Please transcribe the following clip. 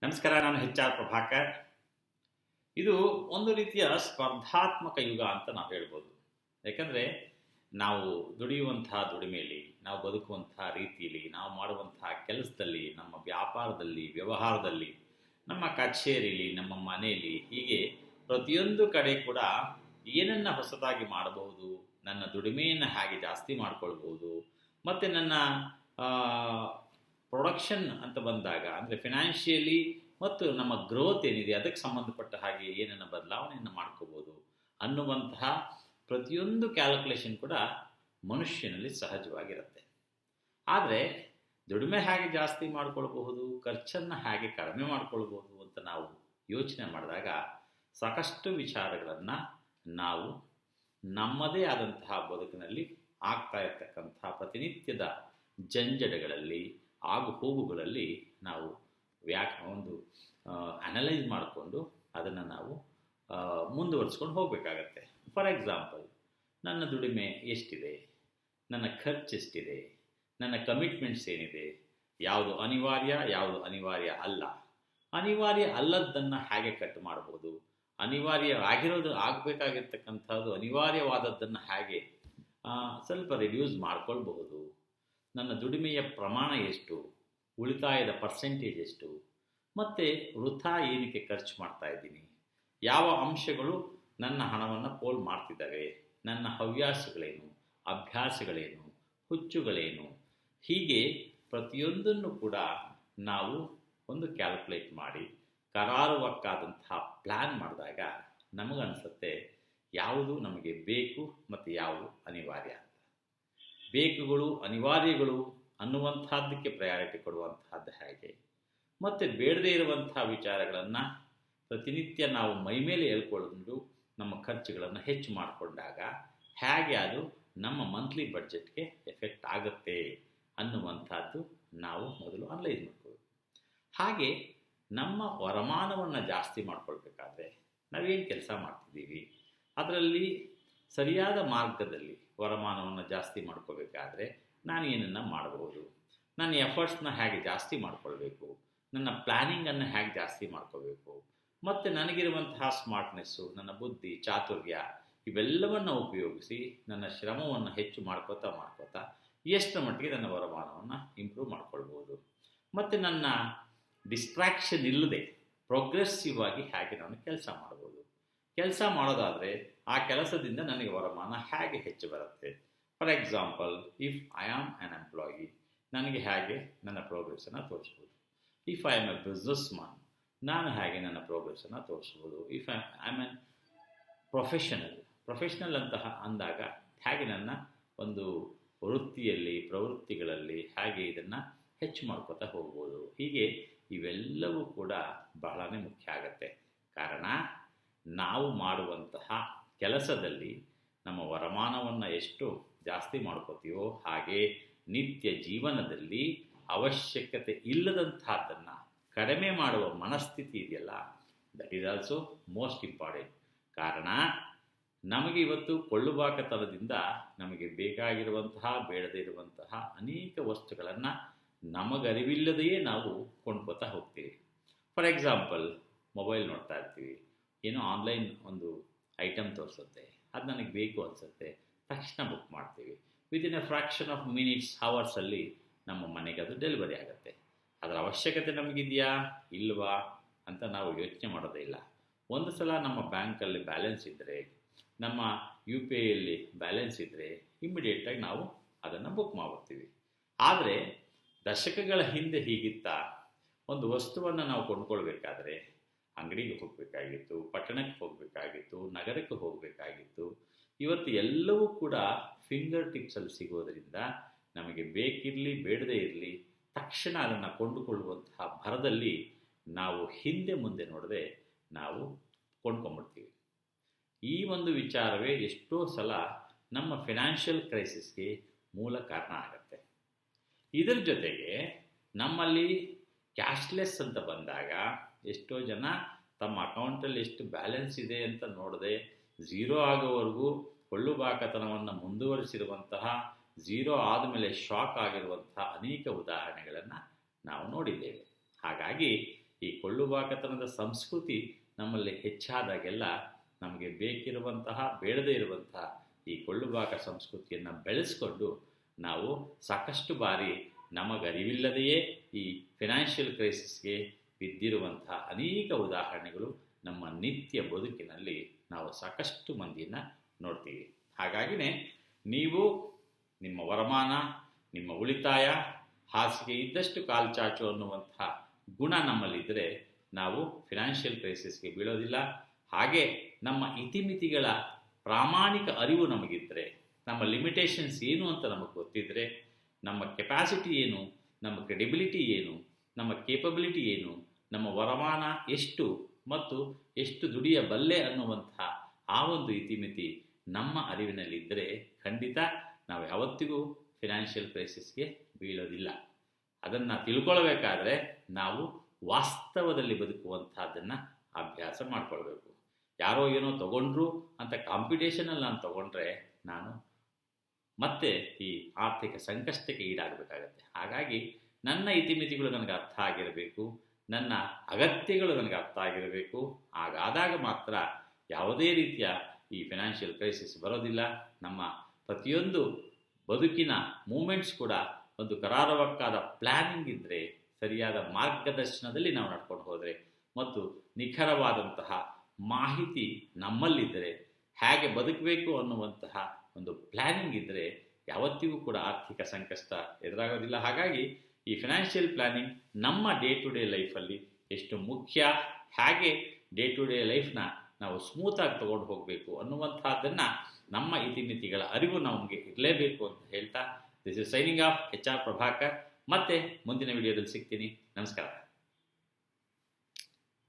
ನಮಸ್ಕಾರ, ನಾನು HR ಪ್ರಭಾಕರ್. ಇದು ಒಂದು ರೀತಿಯ ಸ್ಪರ್ಧಾತ್ಮಕ ಯುಗ ಅಂತ ನಾವು ಹೇಳ್ಬೋದು. ಯಾಕಂದರೆ ನಾವು ದುಡಿಯುವಂತಹ ದುಡಿಮೆಯಲ್ಲಿ, ನಾವು ಬದುಕುವಂತಹ ರೀತಿಯಲ್ಲಿ, ನಾವು ಮಾಡುವಂತಹ ಕೆಲಸದಲ್ಲಿ, ನಮ್ಮ ವ್ಯಾಪಾರದಲ್ಲಿ, ವ್ಯವಹಾರದಲ್ಲಿ, ನಮ್ಮ ಕಚೇರಿಯಲ್ಲಿ, ನಮ್ಮ ಮನೆಯಲ್ಲಿ, ಹೀಗೆ ಪ್ರತಿಯೊಂದು ಕಡೆ ಕೂಡ ಏನನ್ನು ಹೊಸದಾಗಿ ಮಾಡಬಹುದು, ನನ್ನ ದುಡಿಮೆಯನ್ನು ಹೇಗೆ ಜಾಸ್ತಿ ಮಾಡ್ಕೊಳ್ಬೋದು, ಮತ್ತು ನನ್ನ ಪ್ರೊಡಕ್ಷನ್ ಅಂತ ಬಂದಾಗ ಅಂದರೆ ಫಿನಾನ್ಷಿಯಲಿ ಮತ್ತು ನಮ್ಮ ಗ್ರೋತ್ ಏನಿದೆ ಅದಕ್ಕೆ ಸಂಬಂಧಪಟ್ಟ ಹಾಗೆ ಏನನ್ನು ಬದಲಾವಣೆಯನ್ನು ಮಾಡ್ಕೋಬೋದು ಅನ್ನುವಂತಹ ಪ್ರತಿಯೊಂದು ಕ್ಯಾಲ್ಕುಲೇಷನ್ ಕೂಡ ಮನುಷ್ಯನಲ್ಲಿ ಸಹಜವಾಗಿರುತ್ತೆ. ಆದರೆ ದುಡಿಮೆ ಹೇಗೆ ಜಾಸ್ತಿ ಮಾಡ್ಕೊಳ್ಬಹುದು, ಖರ್ಚನ್ನು ಹೇಗೆ ಕಡಿಮೆ ಮಾಡ್ಕೊಳ್ಬೋದು ಅಂತ ನಾವು ಯೋಚನೆ ಮಾಡಿದಾಗ ಸಾಕಷ್ಟು ವಿಚಾರಗಳನ್ನು ನಾವು ನಮ್ಮದೇ ಆದಂತಹ ಬದುಕಿನಲ್ಲಿ ಆಗ್ತಾ ಇರ್ತಕ್ಕಂತಹ ಪ್ರತಿನಿತ್ಯದ ಜಂಜಡಗಳಲ್ಲಿ ಆಗು ಹೋಗುಗಳಲ್ಲಿ ನಾವು ಒಂದು ಅನಲೈಸ್ ಮಾಡಿಕೊಂಡು ಅದನ್ನು ನಾವು ಮುಂದುವರಿಸ್ಕೊಂಡು ಹೋಗಬೇಕಾಗತ್ತೆ. ಫಾರ್ ಎಕ್ಸಾಂಪಲ್, ನನ್ನ ದುಡಿಮೆ ಎಷ್ಟಿದೆ, ನನ್ನ ಖರ್ಚು ಎಷ್ಟಿದೆ, ನನ್ನ ಕಮಿಟ್ಮೆಂಟ್ಸ್ ಏನಿದೆ, ಯಾವುದು ಅನಿವಾರ್ಯ, ಯಾವುದು ಅನಿವಾರ್ಯ ಅಲ್ಲ, ಅನಿವಾರ್ಯ ಅಲ್ಲದ್ದನ್ನು ಹೇಗೆ ಕಟ್ ಮಾಡ್ಬೋದು, ಆಗಬೇಕಾಗಿರ್ತಕ್ಕಂಥದ್ದು ಅನಿವಾರ್ಯವಾದದ್ದನ್ನು ಹೇಗೆ ಸ್ವಲ್ಪ ರಿಡ್ಯೂಸ್ ಮಾಡ್ಕೊಳ್ಬಹುದು, ನನ್ನ ದುಡಿಮೆಯ ಪ್ರಮಾಣ ಎಷ್ಟು, ಉಳಿತಾಯದ ಪರ್ಸೆಂಟೇಜ್ ಎಷ್ಟು, ಮತ್ತು ವೃಥಾ ಏನಕ್ಕೆ ಖರ್ಚು ಮಾಡ್ತಾ ಇದ್ದೀನಿ, ಯಾವ ಅಂಶಗಳು ನನ್ನ ಹಣವನ್ನು ಪೋಲ್ ಮಾಡ್ತಿದ್ದಾವೆ, ನನ್ನ ಹವ್ಯಾಸಗಳೇನು, ಅಭ್ಯಾಸಗಳೇನು, ಹುಚ್ಚುಗಳೇನು, ಹೀಗೆ ಪ್ರತಿಯೊಂದನ್ನು ಕೂಡ ನಾವು ಒಂದು ಕ್ಯಾಲ್ಕುಲೇಟ್ ಮಾಡಿ ಕರಾರುವಕ್ಕಾದಂತಹ ಪ್ಲ್ಯಾನ್ ಮಾಡಿದಾಗ ನಮಗನ್ಸುತ್ತೆ ಯಾವುದು ನಮಗೆ ಬೇಕು ಮತ್ತು ಯಾವುದು ಅನಿವಾರ್ಯ ಅಂತ. ಬೇಕುಗಳು, ಅನಿವಾರ್ಯಗಳು ಅನ್ನುವಂಥದ್ದಕ್ಕೆ ಪ್ರಯಾರಿಟಿ ಕೊಡುವಂತಹದ್ದು ಹೇಗೆ, ಮತ್ತು ಬೇಡದೇ ಇರುವಂಥ ವಿಚಾರಗಳನ್ನು ಪ್ರತಿನಿತ್ಯ ನಾವು ಮೈಮೇಲೆ ಹೇಳ್ಕೊಂಡು ನಮ್ಮ ಖರ್ಚುಗಳನ್ನು ಹೆಚ್ಚು ಮಾಡಿಕೊಂಡಾಗ ಹೇಗೆ ಅದು ನಮ್ಮ ಮಂತ್ಲಿ ಬಡ್ಜೆಟ್ಗೆ ಎಫೆಕ್ಟ್ ಆಗುತ್ತೆ ಅನ್ನುವಂಥದ್ದು ನಾವು ಮೊದಲು ಅನಲೈಸ್ ಮಾಡ್ಕೋಬೇಕು. ಹಾಗೆ ನಮ್ಮ ವರಮಾನವನ್ನು ಜಾಸ್ತಿ ಮಾಡ್ಕೊಳ್ಬೇಕಾದ್ರೆ ನಾವೇನು ಕೆಲಸ ಮಾಡ್ತಿದ್ದೀವಿ, ಅದರಲ್ಲಿ ಸರಿಯಾದ ಮಾರ್ಗದಲ್ಲಿ ವರಮಾನವನ್ನು ಜಾಸ್ತಿ ಮಾಡ್ಕೋಬೇಕಾದ್ರೆ ನಾನು ಏನನ್ನು ಮಾಡಬಹುದು, ನನ್ನ ಎಫರ್ಟ್ಸ್ನ ಹೇಗೆ ಜಾಸ್ತಿ ಮಾಡ್ಕೊಳ್ಬೇಕು, ನನ್ನ ಪ್ಲ್ಯಾನಿಂಗನ್ನು ಹೇಗೆ ಜಾಸ್ತಿ ಮಾಡ್ಕೋಬೇಕು, ಮತ್ತು ನನಗಿರುವಂತಹ ಸ್ಮಾರ್ಟ್ನೆಸ್ಸು, ನನ್ನ ಬುದ್ಧಿ, ಚಾತುರ್ಯ ಇವೆಲ್ಲವನ್ನು ಉಪಯೋಗಿಸಿ ನನ್ನ ಶ್ರಮವನ್ನು ಹೆಚ್ಚು ಮಾಡ್ಕೋತಾ ಎಷ್ಟರ ಮಟ್ಟಿಗೆ ನನ್ನ ವರಮಾನವನ್ನು ಇಂಪ್ರೂವ್ ಮಾಡ್ಕೊಳ್ಬೋದು, ಮತ್ತು ನನ್ನ ಡಿಸ್ಟ್ರಾಕ್ಷನ್ ಇಲ್ಲದೆ ಪ್ರೋಗ್ರೆಸಿವ್ ಆಗಿ ಹೇಗೆ ನಾನು ಕೆಲಸ ಮಾಡ್ಬೋದು, ಕೆಲಸ ಮಾಡೋದಾದರೆ ಆ ಕೆಲಸದಿಂದ ನನಗೆ ವರಮಾನ ಹೇಗೆ ಹೆಚ್ಚು ಬರುತ್ತೆ. For example, if I am an employee, ನನಗೆ ಹೇಗೆ ನನ್ನ ಪ್ರೋಗ್ರೆಸ್ಸನ್ನು ತೋರಿಸ್ಬೋದು. If I am a businessman, ನಾನು ಹೇಗೆ ನನ್ನ ಪ್ರೋಗ್ರೆಸ್ಸನ್ನು ತೋರಿಸ್ಬೋದು. If I am an professional ಅಂತಹ ಅಂದಾಗ ಹೇಗೆ ನನ್ನ ಒಂದು ವೃತ್ತಿಯಲ್ಲಿ, ಪ್ರವೃತ್ತಿಗಳಲ್ಲಿ ಹೇಗೆ ಇದನ್ನು ಹೆಚ್ಚು ಮಾಡ್ಕೋತಾ ಹೋಗ್ಬೋದು. ಹೀಗೆ ಇವೆಲ್ಲವೂ ಕೂಡ ಬಹಳನೇ ಮುಖ್ಯ ಆಗುತ್ತೆ. ಕಾರಣ ನಾವು ಮಾಡುವಂತಹ ಕೆಲಸದಲ್ಲಿ ನಮ್ಮ ವರಮಾನವನ್ನು ಎಷ್ಟು ಜಾಸ್ತಿ ಮಾಡ್ಕೋತೀವೋ ಹಾಗೆ ನಿತ್ಯ ಜೀವನದಲ್ಲಿ ಅವಶ್ಯಕತೆ ಇಲ್ಲದಂತಹದ್ದನ್ನು ಕಡಿಮೆ ಮಾಡುವ ಮನಸ್ಥಿತಿ ಇದೆಯಲ್ಲ, that is also most important. ಕಾರಣ ನಮಗೆ ಇವತ್ತು ಕೊಳ್ಳುಬಾಕತನದಿಂದ ನಮಗೆ ಬೇಕಾಗಿರುವಂತಹ, ಬೇಡದೇ ಇರುವಂತಹ ಅನೇಕ ವಸ್ತುಗಳನ್ನು ನಮಗರಿವಿಲ್ಲದೆಯೇ ನಾವು ಕೊಂಡ್ಕೋತಾ ಹೋಗ್ತೀವಿ. ಫಾರ್ ಎಕ್ಸಾಂಪಲ್, ಮೊಬೈಲ್ ನೋಡ್ತಾ ಇರ್ತೀವಿ, ಏನೋ ಆನ್ಲೈನ್ ಒಂದು ಐಟಮ್ ತೋರಿಸುತ್ತೆ, ಅದು ನನಗೆ ಬೇಕು ಅನಿಸುತ್ತೆ, ತಕ್ಷಣ ಬುಕ್ ಮಾಡ್ತೀವಿ. Within a fraction of minutes, ಅವರ್ಸಲ್ಲಿ ನಮ್ಮ ಮನೆಗೆ ಅದು ಡೆಲಿವರಿ ಆಗುತ್ತೆ. ಅದರ ಅವಶ್ಯಕತೆ ನಮಗಿದೆಯಾ ಇಲ್ವಾ ಅಂತ ನಾವು ಯೋಚನೆ ಮಾಡೋದೇ ಇಲ್ಲ. ಒಂದು ಸಲ ನಮ್ಮ ಬ್ಯಾಂಕಲ್ಲಿ ಬ್ಯಾಲೆನ್ಸ್ ಇದ್ದರೆ, ನಮ್ಮ UPIಯಲ್ಲಿ ಬ್ಯಾಲೆನ್ಸ್ ಇದ್ದರೆ ಇಮ್ಮಿಡಿಯೇಟಾಗಿ ನಾವು ಅದನ್ನು ಬುಕ್ ಮಾಡ್ತೀವಿ. ಆದರೆ ದಶಕಗಳ ಹಿಂದೆ ಹೀಗಿತ್ತ, ಒಂದು ವಸ್ತುವನ್ನು ನಾವು ಕೊಂಡ್ಕೊಳ್ಬೇಕಾದ್ರೆ ಅಂಗಡಿಗೆ ಹೋಗಬೇಕಾಗಿತ್ತು, ಪಟ್ಟಣಕ್ಕೆ ಹೋಗಬೇಕಾಗಿತ್ತು, ನಗರಕ್ಕೆ ಹೋಗಬೇಕಾಗಿತ್ತು. ಇವತ್ತು ಎಲ್ಲವೂ ಕೂಡ ಫಿಂಗರ್ ಟಿಪ್ಸಲ್ಲಿ ಸಿಗೋದರಿಂದ ನಮಗೆ ಬೇಕಿರಲಿ ಬೇಡದೇ ಇರಲಿ ತಕ್ಷಣ ಅದನ್ನು ಕೊಂಡುಕೊಳ್ಳುವಂತಹ ಭರದಲ್ಲಿ ನಾವು ಹಿಂದೆ ಮುಂದೆ ನೋಡದೆ ನಾವು ಕೊಂಡ್ಕೊಂಡ್ಬಿಡ್ತೀವಿ. ಈ ಒಂದು ವಿಚಾರವೇ ಎಷ್ಟೋ ಸಲ ನಮ್ಮ ಫಿನಾನ್ಷಿಯಲ್ ಕ್ರೈಸಿಸ್ಗೆ ಮೂಲ ಕಾರಣ ಆಗುತ್ತೆ. ಇದರ ಜೊತೆಗೆ ನಮ್ಮಲ್ಲಿ ಕ್ಯಾಶ್ಲೆಸ್ ಅಂತ ಬಂದಾಗ ಎಷ್ಟೋ ಜನ ತಮ್ಮ ಅಕೌಂಟಲ್ಲಿ ಎಷ್ಟು ಬ್ಯಾಲೆನ್ಸ್ ಇದೆ ಅಂತ ನೋಡದೆ ಝೀರೋ ಆಗೋವರೆಗೂ ಕೊಳ್ಳುಬಾಕತನವನ್ನು ಮುಂದುವರಿಸಿರುವಂತಹ, ಝೀರೋ ಆದಮೇಲೆ ಶಾಕ್ ಆಗಿರುವಂತಹ ಅನೇಕ ಉದಾಹರಣೆಗಳನ್ನು ನಾವು ನೋಡಿದ್ದೇವೆ. ಹಾಗಾಗಿ ಈ ಕೊಳ್ಳುಬಾಕತನದ ಸಂಸ್ಕೃತಿ ನಮ್ಮಲ್ಲಿ ಹೆಚ್ಚಾದಾಗೆಲ್ಲ ನಮಗೆ ಬೇಕಿರುವಂತಹ ಬೇಡದೇ ಇರುವಂತಹ ಈ ಕೊಳ್ಳುಬಾಕ ಸಂಸ್ಕೃತಿಯನ್ನು ಬೆಳೆಸ್ಕೊಂಡು ನಾವು ಸಾಕಷ್ಟು ಬಾರಿ ನಮಗರಿವಿಲ್ಲದೆಯೇ ಈ ಫಿನಾನ್ಷಿಯಲ್ ಕ್ರೈಸಿಸ್ಗೆ ಬಿದ್ದಿರುವಂತಹ ಅನೇಕ ಉದಾಹರಣೆಗಳು ನಮ್ಮ ನಿತ್ಯ ಬದುಕಿನಲ್ಲಿ ನಾವು ಸಾಕಷ್ಟು ಮಂದಿಯನ್ನು ನೋಡ್ತೀವಿ. ಹಾಗಾಗಿನೇ ನೀವು ನಿಮ್ಮ ವರಮಾನ, ನಿಮ್ಮ ಉಳಿತಾಯ, ಹಾಸಿಗೆ ಇದ್ದಷ್ಟು ಕಾಲು ಚಾಚು ಅನ್ನುವಂತಹ ಗುಣ ನಮ್ಮಲ್ಲಿದ್ದರೆ ನಾವು ಫಿನಾನ್ಷಿಯಲ್ ಕ್ರೈಸಿಸ್ಗೆ ಬೀಳೋದಿಲ್ಲ. ಹಾಗೆ ನಮ್ಮ ಇತಿಮಿತಿಗಳ ಪ್ರಾಮಾಣಿಕ ಅರಿವು ನಮಗಿದ್ದರೆ, ನಮ್ಮ ಲಿಮಿಟೇಷನ್ಸ್ ಏನು ಅಂತ ನಮಗೆ ಗೊತ್ತಿದ್ದರೆ, ನಮ್ಮ ಕೆಪಾಸಿಟಿ ಏನು, ನಮ್ಮ ಕ್ರೆಡಿಬಿಲಿಟಿ ಏನು, ನಮ್ಮ ಕೇಪಬಿಲಿಟಿ ಏನು, ನಮ್ಮ ವರಮಾನ ಎಷ್ಟು ಮತ್ತು ಎಷ್ಟು ದುಡಿಯಬಲ್ಲೆ ಅನ್ನುವಂತಹ ಆ ಒಂದು ಇತಿಮಿತಿ ನಮ್ಮ ಅರಿವಿನಲ್ಲಿದ್ದರೆ ಖಂಡಿತ ನಾವು ಯಾವತ್ತಿಗೂ ಫಿನಾನ್ಷಿಯಲ್ ಕ್ರೈಸಿಸ್ಗೆ ಬೀಳೋದಿಲ್ಲ. ಅದನ್ನು ತಿಳ್ಕೊಳ್ಬೇಕಾದ್ರೆ ನಾವು ವಾಸ್ತವದಲ್ಲಿ ಬದುಕುವಂಥದ್ದನ್ನು ಅಭ್ಯಾಸ ಮಾಡಿಕೊಳ್ಬೇಕು. ಯಾರೋ ಏನೋ ತಗೊಂಡ್ರು ಅಂತ ಕಾಂಪಿಟೇಷನಲ್ಲಿ ನಾನು ತಗೊಂಡ್ರೆ ನಾನು ಮತ್ತೆ ಈ ಆರ್ಥಿಕ ಸಂಕಷ್ಟಕ್ಕೆ ಈಡಾಗಬೇಕಾಗತ್ತೆ. ಹಾಗಾಗಿ ನನ್ನ ಇತಿಮಿತಿಗಳು ನನಗೆ ಅರ್ಥ ಆಗಿರಬೇಕು, ನನ್ನ ಅಗತ್ಯಗಳು ನನಗೆ ಅರ್ಥ ಆಗಿರಬೇಕು. ಹಾಗಾದಾಗ ಮಾತ್ರ ಯಾವುದೇ ರೀತಿಯ ಈ ಫಿನಾನ್ಷಿಯಲ್ ಕ್ರೈಸಿಸ್ ಬರೋದಿಲ್ಲ. ನಮ್ಮ ಪ್ರತಿಯೊಂದು ಬದುಕಿನ ಮೂಮೆಂಟ್ಸ್ ಕೂಡ ಒಂದು ಕರಾರುವಕ್ಕಾದ ಪ್ಲ್ಯಾನಿಂಗ್ ಇದ್ದರೆ, ಸರಿಯಾದ ಮಾರ್ಗದರ್ಶನದಲ್ಲಿ ನಾವು ನಡ್ಕೊಂಡು ಹೋದರೆ ಮತ್ತು ನಿಖರವಾದಂತಹ ಮಾಹಿತಿ ನಮ್ಮಲ್ಲಿದ್ದರೆ, ಹೇಗೆ ಬದುಕಬೇಕು ಅನ್ನುವಂತಹ ಒಂದು ಪ್ಲ್ಯಾನಿಂಗ್ ಇದ್ದರೆ ಯಾವತ್ತಿಗೂ ಕೂಡ ಆರ್ಥಿಕ ಸಂಕಷ್ಟ ಎದುರಾಗೋದಿಲ್ಲ. ಹಾಗಾಗಿ ಈ ಫಿನಾನ್ಷಿಯಲ್ ಪ್ಲ್ಯಾನಿಂಗ್ ನಮ್ಮ ಡೇ ಟು ಡೇ ಲೈಫಲ್ಲಿ ಎಷ್ಟು ಮುಖ್ಯ, ಹೇಗೆ ಡೇ ಟು ಡೇ ಲೈಫ್ನ ನಾವು ಸ್ಮೂತಾಗಿ ತೊಗೊಂಡು ಹೋಗಬೇಕು ಅನ್ನುವಂಥದ್ದನ್ನು ನಮ್ಮ ಇತಿಮಿತಿಗಳ ಅರಿವು ನಮಗೆ ಇರಲೇಬೇಕು ಅಂತ ಹೇಳ್ತಾ, this is signing off HR Prabhakar. ಮತ್ತೆ ಮುಂದಿನ ವಿಡಿಯೋದಲ್ಲಿ ಸಿಗ್ತೀನಿ. ನಮಸ್ಕಾರ.